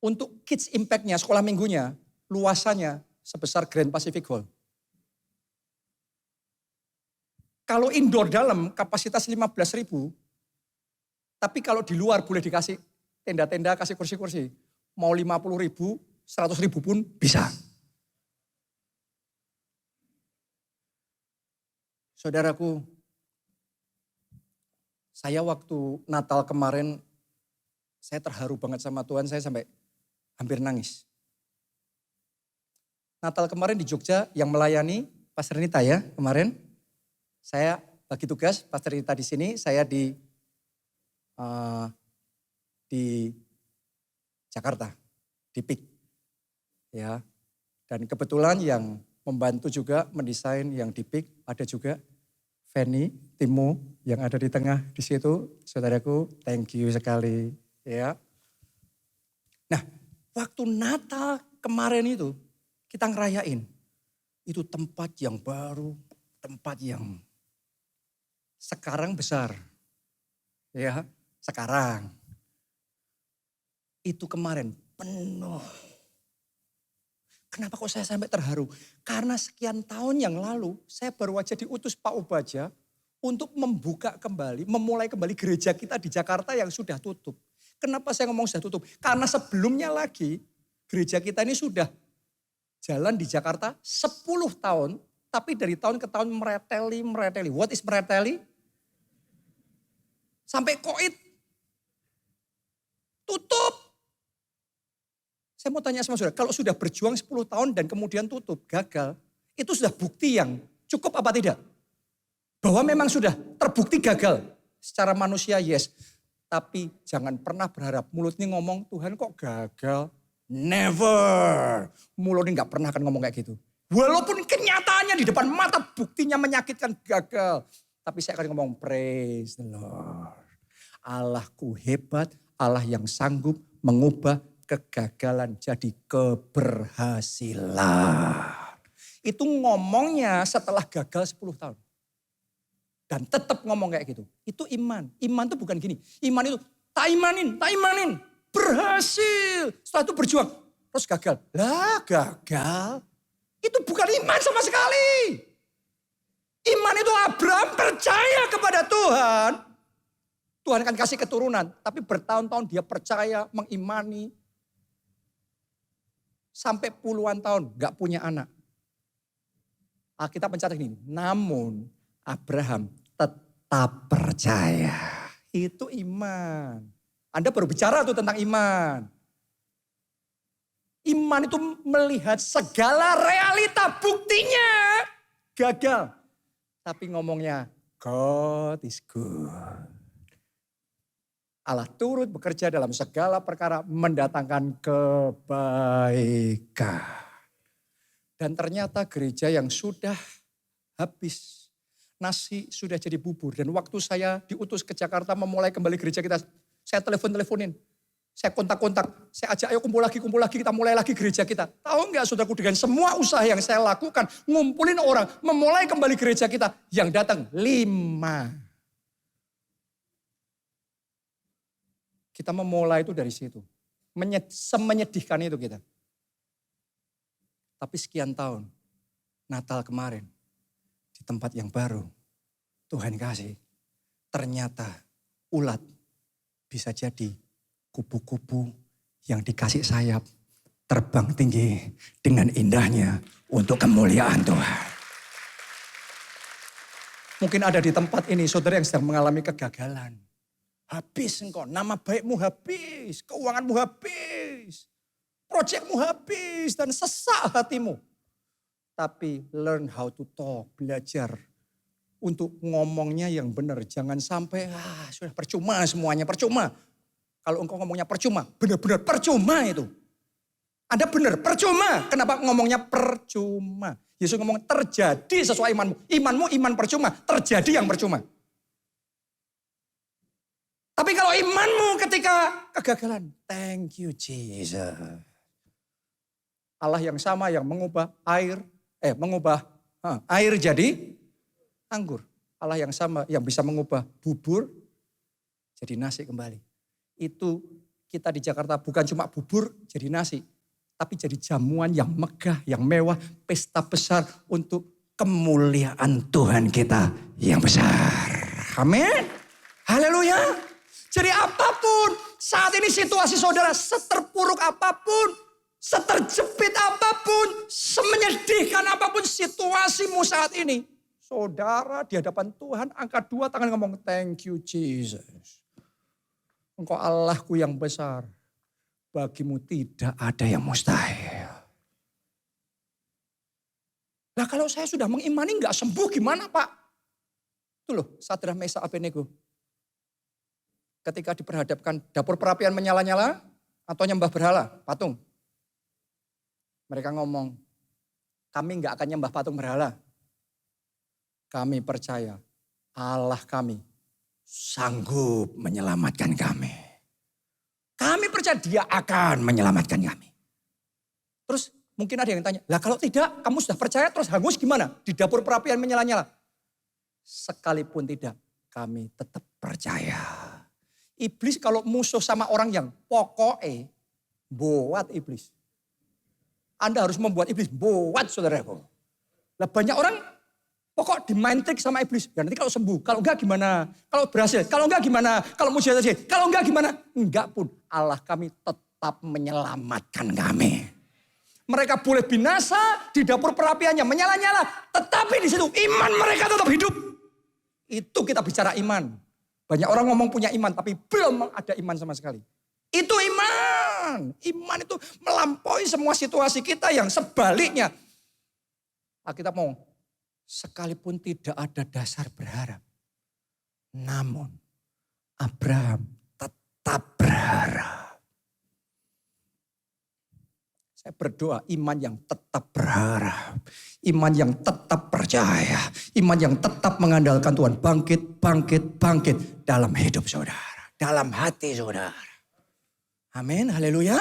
Untuk kids impact-nya, sekolah minggunya, luasannya sebesar Grand Pacific Hall. Kalau indoor dalam kapasitas 15.000, tapi kalau di luar boleh dikasih tenda-tenda, kasih kursi-kursi. Mau 50.000, 100.000 pun bisa. Saudaraku, saya waktu Natal kemarin, saya terharu banget sama Tuhan, saya sampai hampir nangis. Natal kemarin di Jogja yang melayani Pastor Nita ya kemarin. Saya bagi tugas Pastor Nita di sini, saya di Jakarta, di PIK. Ya. Dan kebetulan yang membantu juga mendesain yang di PIK ada juga Fanny, Timo yang ada di tengah di situ. Saudaraku, thank you sekali ya. Nah, waktu Natal kemarin itu kita ngerayain. Itu tempat yang baru, tempat yang sekarang besar. Ya, sekarang. Itu kemarin penuh. Kenapa kok saya sampai terharu? Karena sekian tahun yang lalu saya baru aja diutus Pak Ubaja untuk membuka kembali, memulai kembali gereja kita di Jakarta yang sudah tutup. Kenapa saya ngomong sudah tutup? Karena sebelumnya lagi gereja kita ini sudah jalan di Jakarta 10 tahun. Tapi dari tahun ke tahun mereteli. What is mereteli? Sampai koit. Tutup. Saya mau tanya sama saudara, kalau sudah berjuang 10 tahun dan kemudian tutup, gagal. Itu sudah bukti yang cukup apa tidak? Bahwa memang sudah terbukti gagal. Secara manusia yes. Tapi jangan pernah berharap mulut ini ngomong Tuhan kok gagal. Never. Mulut ini gak pernah akan ngomong kayak gitu. Walaupun kenyataannya di depan mata buktinya menyakitkan gagal. Tapi saya akan ngomong praise the Lord. Allahku hebat, Allah yang sanggup mengubah kegagalan jadi keberhasilan. Itu ngomongnya setelah gagal 10 tahun. Dan tetap ngomong kayak gitu. Itu iman. Iman itu bukan gini. Iman itu tak imanin. Berhasil. Setelah itu berjuang. Terus gagal. Lah gagal. Itu bukan iman sama sekali. Iman itu Abraham percaya kepada Tuhan. Tuhan akan kasih keturunan. Tapi bertahun-tahun dia percaya, mengimani. Sampai puluhan tahun gak punya anak. Alkitab mencatat ini. Namun Abraham tetap percaya. Itu iman. Anda baru bicara tuh tentang iman. Iman itu melihat segala realita buktinya gagal. Tapi ngomongnya God is good. Allah turut bekerja dalam segala perkara mendatangkan kebaikan. Dan ternyata gereja yang sudah habis, nasi sudah jadi bubur. Dan waktu saya diutus ke Jakarta memulai kembali gereja kita, saya telepon-teleponin. Saya kontak-kontak, saya ajak ayo kumpul lagi, kita mulai lagi gereja kita. Tahu nggak saudaraku, dengan semua usaha yang saya lakukan, ngumpulin orang, memulai kembali gereja kita, yang datang 5. Kita memulai itu dari situ. Semenyedihkan itu kita. Tapi sekian tahun, Natal kemarin, di tempat yang baru, Tuhan kasih, ternyata ulat bisa jadi kupu-kupu yang dikasih sayap terbang tinggi dengan indahnya untuk kemuliaan Tuhan. Mungkin ada di tempat ini saudara yang sedang mengalami kegagalan. Habis engkau, nama baikmu habis, keuanganmu habis, proyekmu habis dan sesak hatimu. Tapi learn how to talk, belajar untuk ngomongnya yang benar. Jangan sampai sudah percuma semuanya, percuma. Kalau engkau ngomongnya percuma, benar-benar percuma itu. Anda benar, percuma. Kenapa ngomongnya percuma? Yesus ngomong terjadi sesuai imanmu. Imanmu iman percuma, terjadi yang percuma. Tapi kalau imanmu ketika kegagalan, thank you Jesus. Allah yang sama yang mengubah air jadi anggur. Allah yang sama yang bisa mengubah bubur jadi nasi kembali. Itu kita di Jakarta bukan cuma bubur jadi nasi, tapi jadi jamuan yang megah, yang mewah, pesta besar untuk kemuliaan Tuhan kita yang besar. Amin. Haleluya. Jadi apapun saat ini situasi saudara, seterpuruk apapun, seterjepit apapun, semenyedihkan apapun situasimu saat ini, saudara di hadapan Tuhan angkat 2 tangan ngomong thank you Jesus. Engkau Allahku yang besar, bagimu tidak ada yang mustahil. Nah kalau saya sudah mengimani gak sembuh gimana Pak? Itu loh Sadrak Mesak Abednego. Ketika diperhadapkan dapur perapian menyala-nyala atau nyembah berhala, patung. Mereka ngomong, kami gak akan nyembah patung berhala. Kami percaya Allah kami sanggup menyelamatkan kami. Kami percaya dia akan menyelamatkan kami. Terus mungkin ada yang tanya, lah kalau tidak kamu sudah percaya terus hangus gimana? Di dapur perapian menyala-nyala. Sekalipun tidak, kami tetap percaya. Iblis kalau musuh sama orang yang pokoknya buat iblis. Anda harus membuat iblis buat saudaraku. Lah banyak orang pokok dimain trik sama iblis. Ya nanti kalau sembuh, kalau enggak gimana? Kalau berhasil, kalau enggak gimana? Kalau mujizat terjadi, kalau enggak gimana? Enggak pun Allah kami tetap menyelamatkan kami. Mereka boleh binasa di dapur perapiannya menyala-nyala, tetapi di situ iman mereka tetap hidup. Itu kita bicara iman. Banyak orang ngomong punya iman tapi belum ada iman sama sekali. Itu iman. Iman itu melampaui semua situasi kita yang sebaliknya. Kita mau sekalipun tidak ada dasar berharap. Namun Abraham tetap berharap. Saya berdoa iman yang tetap berharap. Iman yang tetap percaya. Iman yang tetap mengandalkan Tuhan. Bangkit, bangkit, bangkit dalam hidup saudara. Dalam hati saudara. Amin, haleluya.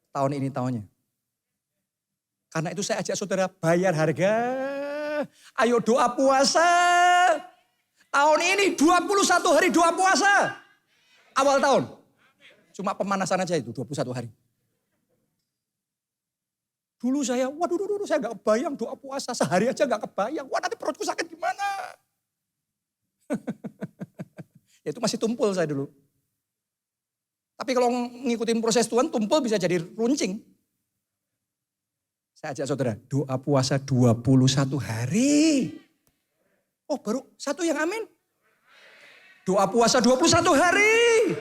Tahun ini tahunnya. Karena itu saya ajak saudara bayar harga. Ayo doa puasa. Tahun ini 21 hari doa puasa. Awal tahun. Cuma pemanasan aja itu 21 hari. Dulu saya, saya gak kebayang doa puasa. Sehari aja gak kebayang. Wah nanti perutku sakit gimana. Ya itu masih tumpul saya dulu. Tapi kalau ngikutin proses Tuhan, tumpul bisa jadi runcing. Saya ajak saudara, doa puasa 21 hari. Oh baru satu yang amin. Doa puasa 21 hari.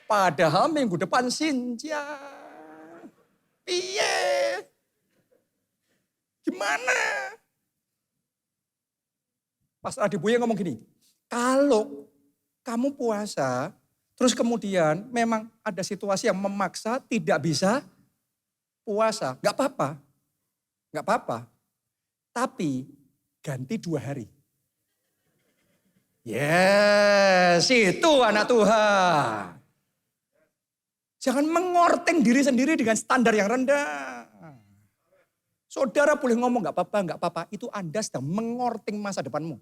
Padahal minggu depan Sinja. Iya. Gimana? Pastor Adi Buya ngomong gini, kalau kamu puasa, terus kemudian memang ada situasi yang memaksa tidak bisa puasa, gak apa-apa. Gak apa-apa. Tapi ganti 2 hari. Yes, itu anak Tuhan. Jangan mengorting diri sendiri dengan standar yang rendah. Saudara boleh ngomong gak apa-apa. Itu Anda sedang mengorting masa depanmu.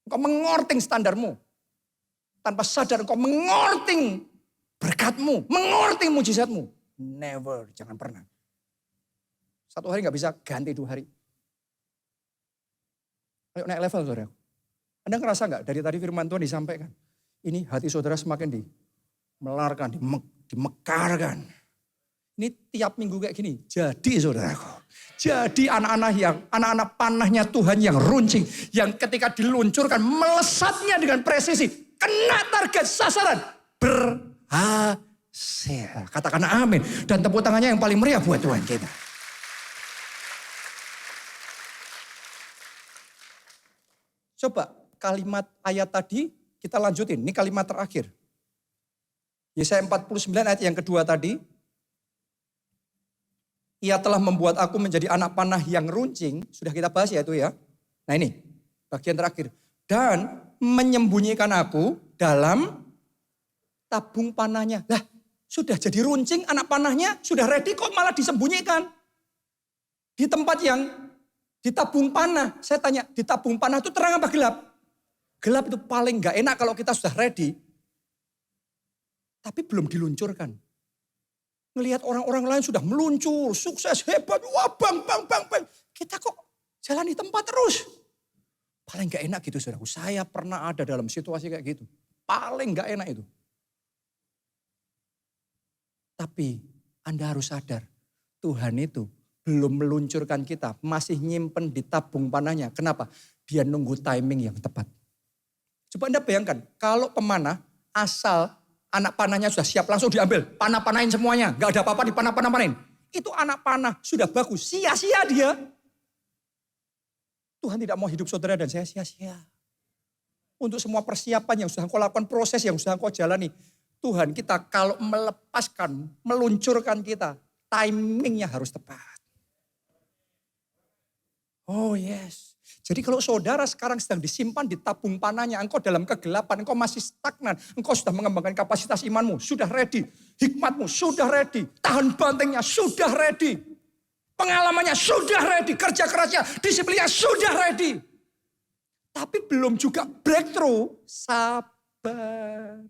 Engkau mengorting standarmu. Tanpa sadar engkau mengorting berkatmu, mengorting mujizatmu. Never, jangan pernah. Satu hari gak bisa ganti 2 hari. Ayo naik level saudara. Anda ngerasa gak dari tadi firman Tuhan disampaikan. Ini hati saudara semakin dimelarkan, dimekarkan. Ini tiap minggu kayak gini. Jadi saudaraku. Jadi anak-anak panahnya Tuhan yang runcing. Yang ketika diluncurkan melesatnya dengan presisi. Kena target sasaran. Berhasil. Katakan amin. Dan tepuk tangannya yang paling meriah buat Tuhan kita. Coba kalimat ayat tadi kita lanjutin. Ini kalimat terakhir. Yesaya 49 ayat yang kedua tadi. Ia telah membuat aku menjadi anak panah yang runcing. Sudah kita bahas ya itu ya. Nah ini bagian terakhir. Dan menyembunyikan aku dalam tabung panahnya. Lah sudah jadi runcing anak panahnya. Sudah ready kok malah disembunyikan. Di tempat yang di tabung panah. Saya tanya di tabung panah itu terang apa gelap? Gelap itu paling gak enak kalau kita sudah ready. Tapi belum diluncurkan. Ngelihat orang-orang lain sudah meluncur, sukses, hebat, wah bang. Kita kok jalan di tempat terus. Paling gak enak gitu saudaraku. Saya pernah ada dalam situasi kayak gitu. Paling gak enak itu. Tapi Anda harus sadar, Tuhan itu belum meluncurkan kita. Masih nyimpen di tabung panahnya. Kenapa? Dia nunggu timing yang tepat. Coba Anda bayangkan, kalau pemanah asal anak panahnya sudah siap langsung diambil. Panah-panahin semuanya. Gak ada apa-apa di panah-panahin. Itu anak panah sudah bagus. Sia-sia dia. Tuhan tidak mau hidup saudara dan saya sia-sia. Untuk semua persiapan yang sudah kau lakukan, proses yang sudah kau jalani. Tuhan kita kalau melepaskan, meluncurkan kita. Timingnya harus tepat. Oh yes. Jadi kalau saudara sekarang sedang disimpan di tabung panahnya, engkau dalam kegelapan, engkau masih stagnan, engkau sudah mengembangkan kapasitas imanmu, sudah ready, hikmatmu sudah ready, tahan bantengnya sudah ready, pengalamannya sudah ready, kerja kerasnya, disiplinnya sudah ready. Tapi belum juga breakthrough, sabar.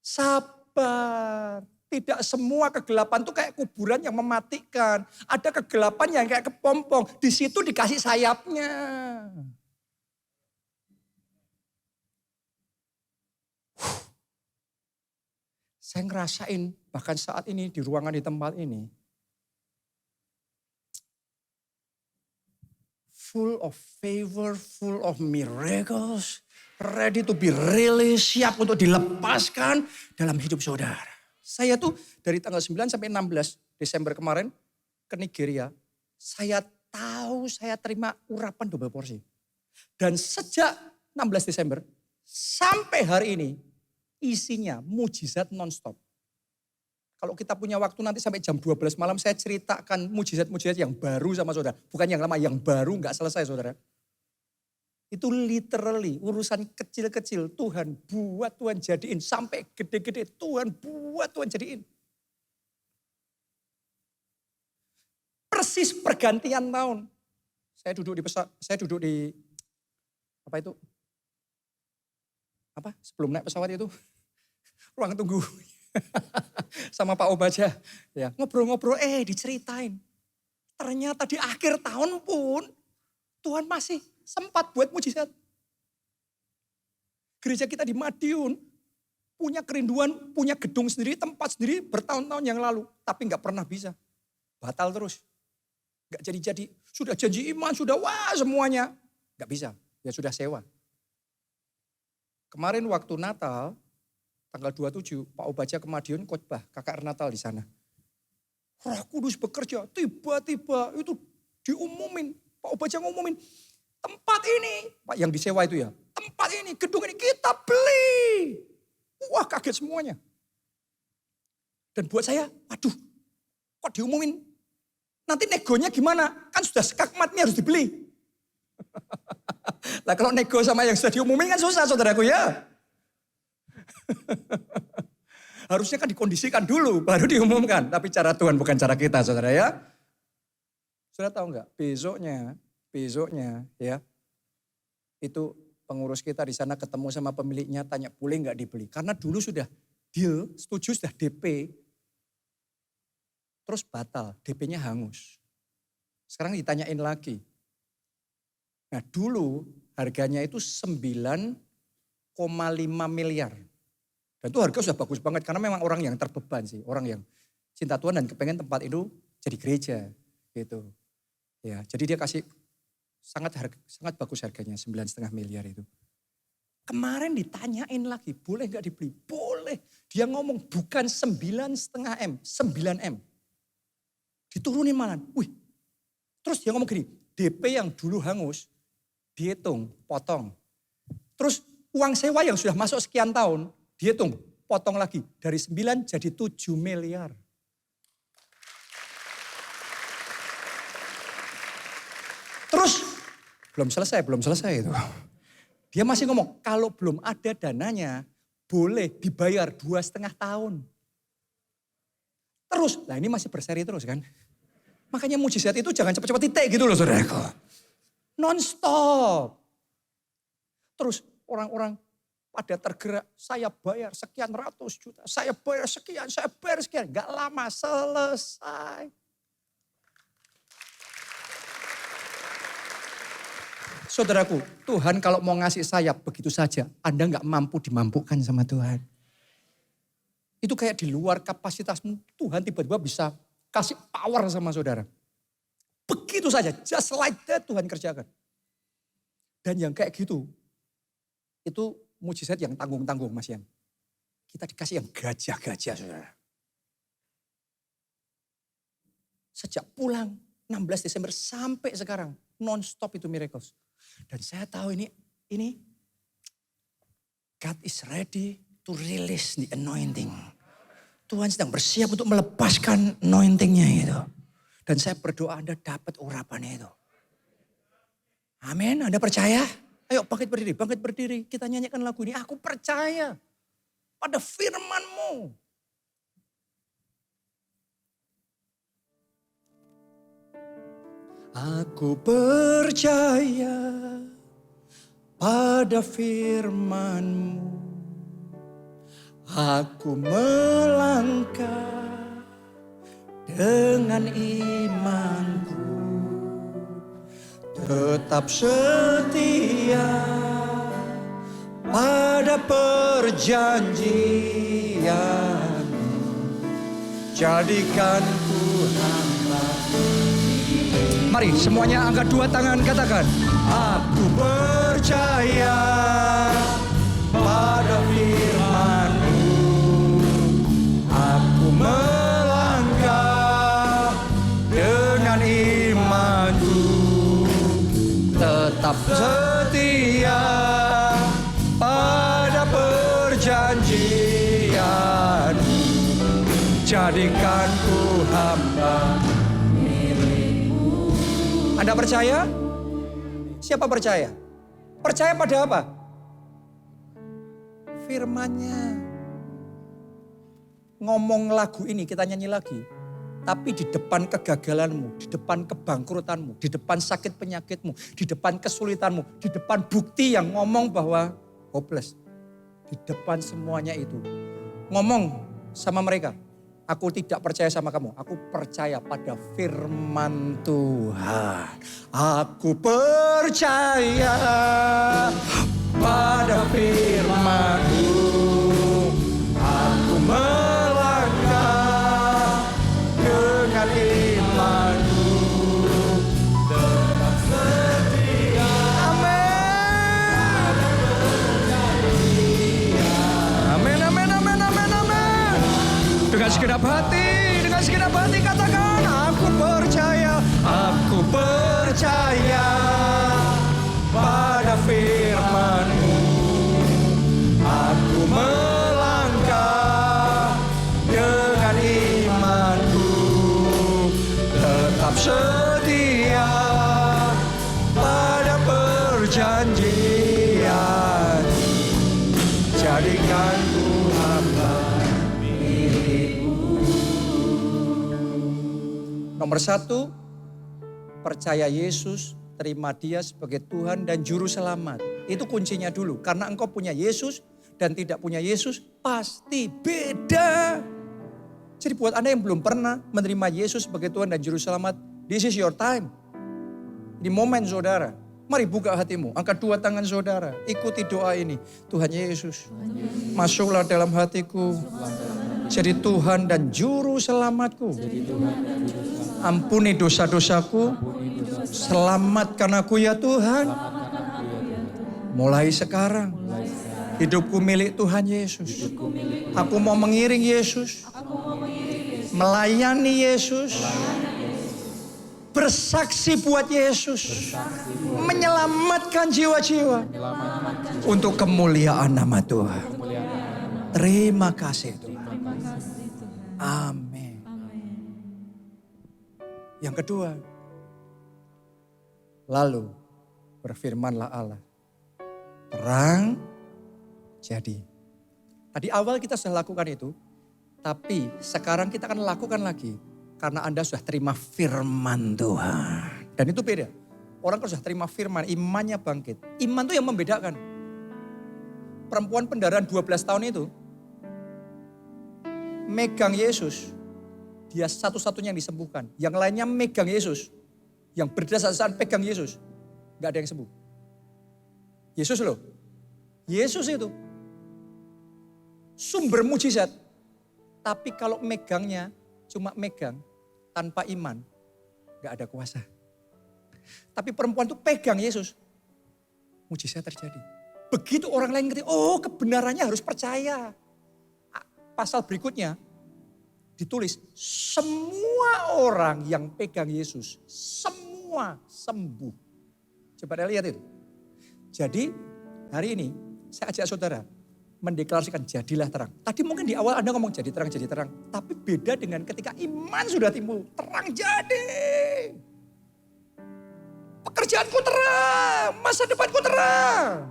Sabar. Tidak semua kegelapan itu kayak kuburan yang mematikan. Ada kegelapan yang kayak kepompong. Di situ dikasih sayapnya. Saya ngerasain bahkan saat ini di ruangan di tempat ini. Full of favor, full of miracles. Ready to be released, siap untuk dilepaskan dalam hidup saudara. Saya tuh dari tanggal 9 sampai 16 Desember kemarin ke Nigeria. Saya tahu saya terima urapan double porsi. Dan sejak 16 Desember sampai hari ini isinya mujizat nonstop. Kalau kita punya waktu nanti sampai jam 12 malam saya ceritakan mujizat-mujizat yang baru sama saudara. Bukan yang lama, yang baru gak selesai saudara. Itu literally urusan kecil-kecil Tuhan buat Tuhan jadiin. Sampai gede-gede Tuhan buat Tuhan jadiin. Persis pergantian tahun. Saya duduk di apa itu? Apa? Sebelum naik pesawat itu. Ruang tunggu. Sama Pak Obaja. Ya, ngobrol-ngobrol diceritain. Ternyata di akhir tahun pun Tuhan masih sempat buat mujizat. Gereja kita di Madiun punya kerinduan, punya gedung sendiri, tempat sendiri bertahun-tahun yang lalu. Tapi gak pernah bisa. Batal terus. Gak jadi-jadi. Sudah janji iman, sudah wah semuanya. Gak bisa. Ya sudah sewa. Kemarin waktu Natal, tanggal 27, Pak Obaja ke Madiun khotbah KKR Natal di sana. Roh Kudus bekerja, tiba-tiba itu diumumin. Pak Obaja ngumumin, tempat ini, Pak yang disewa itu ya, tempat ini, gedung ini kita beli. Wah kaget semuanya. Dan buat saya, waduh kok diumumin. Nanti negonya gimana? Kan sudah skakmatnya harus dibeli. Lah kalau nego sama yang sudah diumumin kan susah saudaraku ya. Harusnya kan dikondisikan dulu, baru diumumkan. Tapi cara Tuhan bukan cara kita, saudara ya. Saudara tahu nggak? Besoknya ya, itu pengurus kita di sana ketemu sama pemiliknya, tanya boleh nggak dibeli. Karena dulu sudah deal, setuju sudah DP, terus batal, DP-nya hangus. Sekarang ditanyain lagi. Nah dulu harganya itu 9,5 miliar. Dan itu harga sudah bagus banget karena memang orang yang terbeban sih. Orang yang cinta Tuhan dan kepengen tempat itu jadi gereja gitu. Ya, jadi dia kasih sangat bagus harganya 9,5 miliar itu. Kemarin ditanyain lagi, boleh gak dibeli? Boleh. Dia ngomong bukan 9,5 M, 9 M. Diturunin malah. Wih. Terus dia ngomong gini, DP yang dulu hangus, dihitung, potong. Terus uang sewa yang sudah masuk sekian tahun, dihitung, potong lagi. Dari 9 jadi 7 miliar. Terus belum selesai itu. Dia masih ngomong, kalau belum ada dananya, boleh dibayar 2,5 tahun. Terus, nah ini masih berseri terus kan. Makanya mujizat itu jangan cepat-cepat titik gitu loh saudaraku. Non-stop. Terus orang-orang pada tergerak, saya bayar sekian ratus juta, saya bayar sekian. Gak lama selesai. Saudaraku, Tuhan kalau mau ngasih sayap begitu saja, Anda gak mampu dimampukan sama Tuhan. Itu kayak di luar kapasitasmu, Tuhan tiba-tiba bisa kasih power sama saudara. Begitu saja, just like that Tuhan kerjakan. Dan yang kayak gitu, itu mujizat yang tanggung-tanggung Mas Yan. Kita dikasih yang gajah-gajah saudara. Sejak pulang 16 Desember sampai sekarang, non-stop itu miracles. Dan saya tahu ini God is ready to release the anointing. Tuhan sedang bersiap untuk melepaskan anointingnya itu. Dan saya berdoa Anda dapat urapannya itu. Amin, Anda percaya? Ayo bangkit berdiri. Kita nyanyikan lagu ini. Aku percaya pada firman-Mu. Aku percaya pada firman-Mu. Aku melangkah dengan imanku, tetap setia pada perjanjian-Mu. Jadikan ku hamba. Mari semuanya angkat dua tangan, katakan. Aku percaya pada firman-Mu. Aku melangkah dengan imanku, tetap setia pada perjanjian-Mu. Jadikan ku hamba milik-Mu. Anda percaya? Siapa percaya? Percaya pada apa? Firman-Nya. Ngomong lagu ini, kita nyanyi lagi. Tapi di depan kegagalanmu, di depan kebangkrutanmu, di depan sakit penyakitmu, di depan kesulitanmu, di depan bukti yang ngomong bahwa hopeless. Di depan semuanya itu. Ngomong sama mereka, aku tidak percaya sama kamu, aku percaya pada firman Tuhan. Aku percaya pada firman-Mu. Aku melangkah dengan imanku, tetap setia. Amin. Amin. Dengan segenap hati katakan, aku percaya pada firman-Mu. Aku melangkah dengan imanku, tetap setia pada perjanjian. Jadikan ku hamba. Nomor 1, percaya Yesus, terima Dia sebagai Tuhan dan Juru Selamat. Itu kuncinya dulu. Karena engkau punya Yesus dan tidak punya Yesus pasti beda. Jadi buat Anda yang belum pernah menerima Yesus sebagai Tuhan dan Juru Selamat, this is your time. Di momen saudara, mari buka hatimu, angkat 2 tangan saudara, ikuti doa ini. Tuhan Yesus, masuklah dalam hatiku, jadi Tuhan dan Juru Selamatku. Ampuni dosa-dosaku, selamatkan aku ya Tuhan. Mulai sekarang, hidupku milik Tuhan Yesus. Aku mau mengiring Yesus, melayani Yesus, bersaksi buat Yesus, menyelamatkan jiwa-jiwa untuk kemuliaan nama Tuhan. Terima kasih Tuhan. Amin. Yang kedua, lalu berfirmanlah Allah, terang jadi. Tadi awal kita sudah lakukan itu, tapi sekarang kita akan lakukan lagi. Karena Anda sudah terima firman Tuhan. Dan itu beda. Orang kalau sudah terima firman, imannya bangkit. Iman itu yang membedakan. Perempuan pendaraan 12 tahun itu, megang Yesus, dia satu-satunya yang disembuhkan. Yang lainnya megang Yesus. Yang berdasar-dasar pegang Yesus. Gak ada yang sembuh. Yesus loh. Yesus itu sumber mujizat. Tapi kalau megangnya cuma megang tanpa iman, gak ada kuasa. Tapi perempuan itu pegang Yesus, mujizat terjadi. Begitu orang lain ngerti, oh kebenarannya harus percaya. Pasal berikutnya ditulis, semua orang yang pegang Yesus, semua sembuh. Coba Anda lihat itu. Jadi hari ini saya ajak saudara mendeklarasikan jadilah terang. Tadi mungkin di awal Anda ngomong jadi terang. Tapi beda dengan ketika iman sudah timbul. Terang jadi. Pekerjaanku terang, masa depanku terang.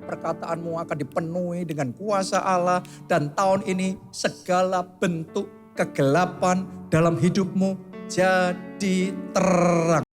Perkataanmu akan dipenuhi dengan kuasa Allah. Dan tahun ini segala bentuk kegelapan dalam hidupmu jadi terang.